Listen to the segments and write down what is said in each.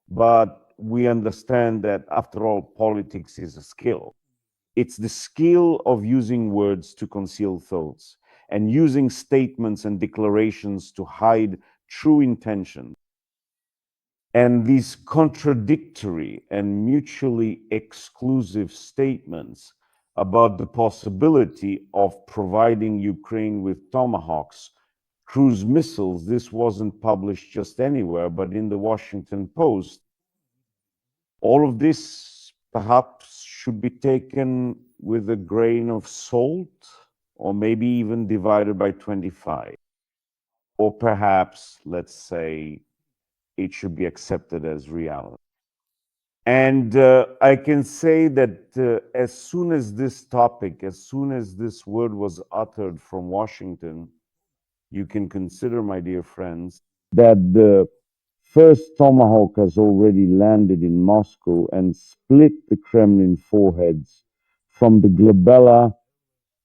But we understand that, after all, politics is a skill. It's the skill of using words to conceal thoughts and using statements and declarations to hide true intention. And these contradictory and mutually exclusive statements about the possibility of providing Ukraine with Tomahawks cruise missiles, this wasn't published just anywhere, but in the Washington Post. All of this perhaps should be taken with a grain of salt, or maybe even divided by 25. Or perhaps, let's say, it should be accepted as reality. And I can say that as soon as this topic, as soon as this word was uttered from Washington, you can consider, my dear friends, that the first Tomahawk has already landed in Moscow and split the Kremlin foreheads from the glabella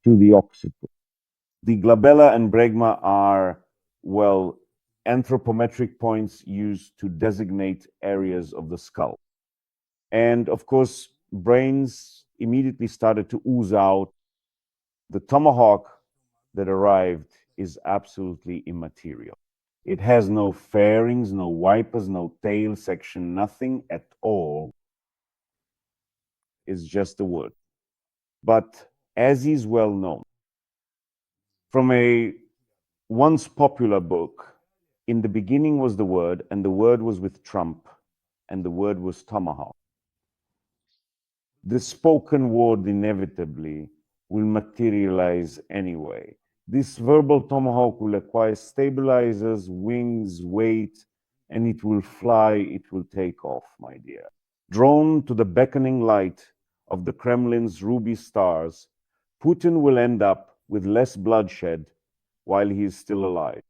to the occiput. The glabella and bregma are, well, anthropometric points used to designate areas of the skull. And of course, brains immediately started to ooze out. The tomahawk that arrived is absolutely immaterial. It has no fairings, no wipers, no tail section, nothing at all. It's just a word. But as is well known, from a once popular book, in the beginning was the word, and the word was with Trump, and the word was tomahawk. The spoken word inevitably will materialize anyway. This verbal tomahawk will acquire stabilizers, wings, weight, and it will fly, it will take off, my dear. Drawn to the beckoning light of the Kremlin's ruby stars, Putin will end up with less bloodshed while he is still alive.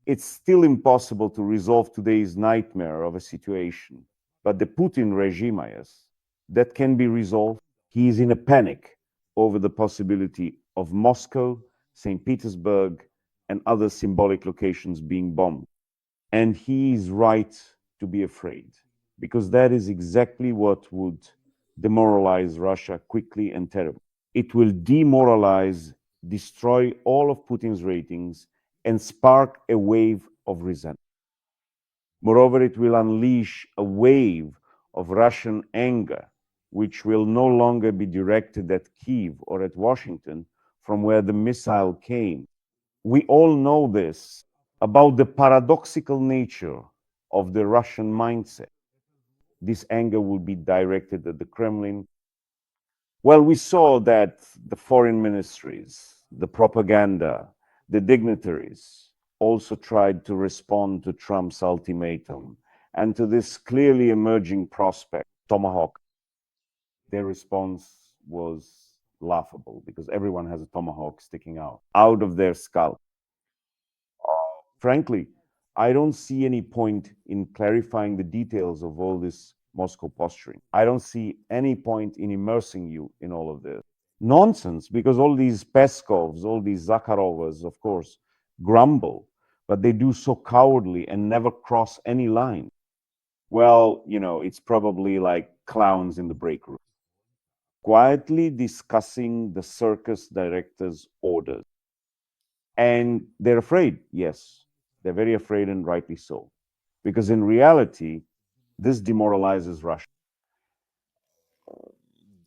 It's still impossible to resolve today's nightmare of a situation, but the Putin regime, that can be resolved. He is in a panic over the possibility of Moscow, St. Petersburg, and other symbolic locations being bombed. And he is right to be afraid, because that is exactly what would demoralize Russia quickly and terribly. It will demoralize, destroy all of Putin's ratings, and spark a wave of resentment. Moreover, it will unleash a wave of Russian anger, which will no longer be directed at Kyiv or at Washington, from where the missile came. We all know this about the paradoxical nature of the Russian mindset. This anger will be directed at the Kremlin. Well, we saw that the foreign ministries, the propaganda, the dignitaries also tried to respond to Trump's ultimatum and to this clearly emerging prospect, Tomahawk. Their response was laughable, because everyone has a tomahawk sticking out of their skull. Frankly, I don't see any point in clarifying the details of all this Moscow posturing. I don't see any point in immersing you in all of this nonsense, because all these Peskovs, all these Zakharovas, of course, grumble, but they do so cowardly and never cross any line. Well, it's probably like clowns in the break room, quietly discussing the circus director's orders. And they're afraid, yes, they're very afraid, and rightly so, because in reality, this demoralizes Russia.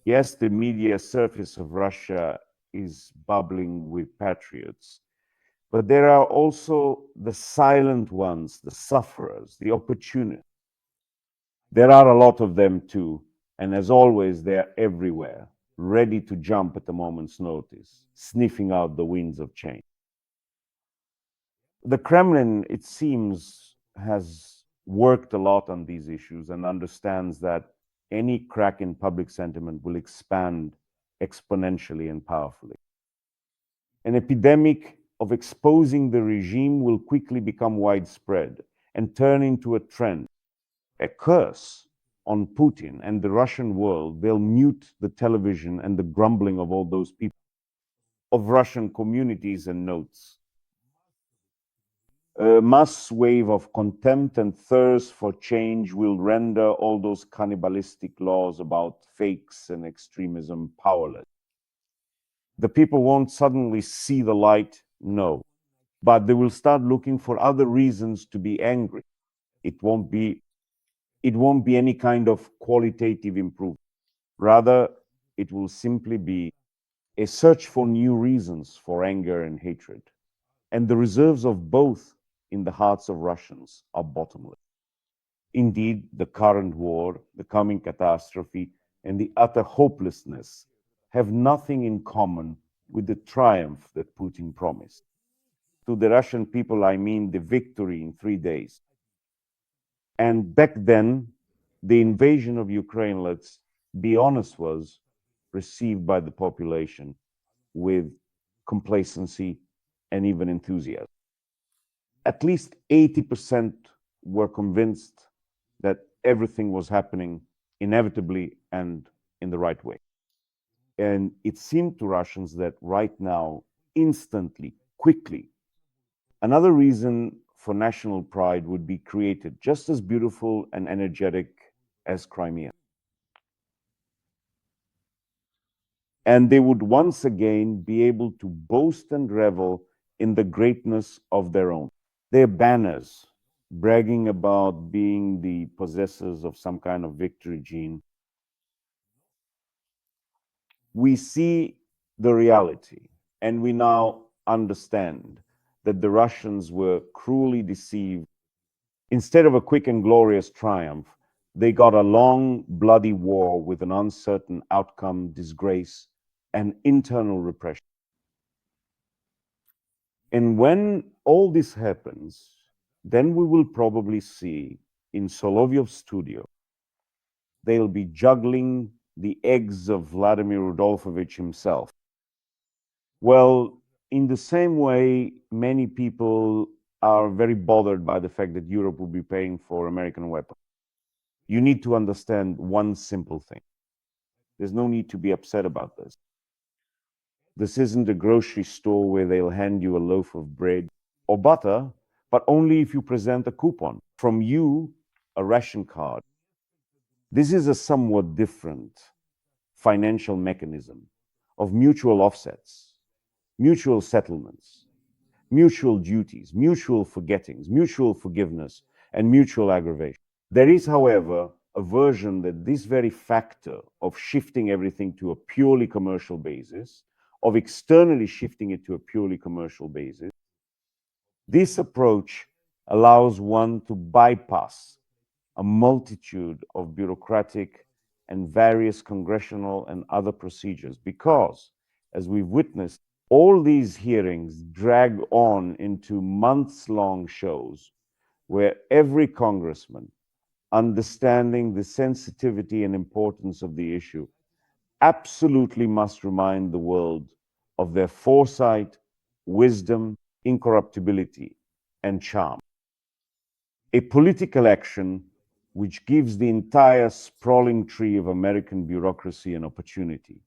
Yes, the media surface of Russia is bubbling with patriots, but there are also the silent ones, the sufferers, the opportunists. There are a lot of them too, and as always, they are everywhere, ready to jump at a moment's notice, sniffing out the winds of change. The Kremlin, it seems, has worked a lot on these issues and understands that any crack in public sentiment will expand exponentially and powerfully. An epidemic of exposing the regime will quickly become widespread and turn into a trend, a curse on Putin and the Russian world. They'll mute the television and the grumbling of all those people, of Russian communities and notes. A mass wave of contempt and thirst for change will render all those cannibalistic laws about fakes and extremism powerless. The people won't suddenly see the light, no, but they will start looking for other reasons to be angry. It won't be any kind of qualitative improvement. Rather, it will simply be a search for new reasons for anger and hatred. And the reserves of both in the hearts of Russians are bottomless. Indeed, the current war, the coming catastrophe, and the utter hopelessness have nothing in common with the triumph that Putin promised. To the Russian people, I mean the victory in 3 days. And back then, the invasion of Ukraine, let's be honest, was received by the population with complacency and even enthusiasm. At least 80% were convinced that everything was happening inevitably and in the right way. And it seemed to Russians that right now, instantly, quickly, another reason for national pride would be created, just as beautiful and energetic as Crimea. And they would once again be able to boast and revel in the greatness of their own. Their banners, bragging about being the possessors of some kind of victory gene. We see the reality, and we now understand that the Russians were cruelly deceived. Instead of a quick and glorious triumph, they got a long, bloody war with an uncertain outcome, disgrace, and internal repression. And when all this happens, then we will probably see in Solovyov's studio, they'll be juggling the eggs of Vladimir Rudolfovich himself. Well, in the same way, many people are very bothered by the fact that Europe will be paying for American weapons. You need to understand one simple thing. There's no need to be upset about this. This isn't a grocery store where they'll hand you a loaf of bread or butter, but only if you present a coupon. From you, a ration card. This is a somewhat different financial mechanism of mutual offsets, mutual settlements, mutual duties, mutual forgettings, mutual forgiveness, and mutual aggravation. There is, however, a version that this very factor of shifting everything to a purely commercial basis, of externally shifting it to a purely commercial basis, this approach allows one to bypass a multitude of bureaucratic and various congressional and other procedures because, as we've witnessed, all these hearings drag on into months-long shows where every congressman, understanding the sensitivity and importance of the issue, absolutely must remind the world of their foresight, wisdom, incorruptibility, and charm. A political action which gives the entire sprawling tree of American bureaucracy an opportunity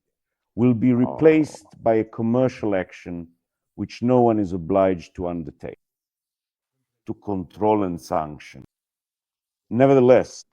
will be replaced by a commercial action which no one is obliged to undertake, to control and sanction. Nevertheless,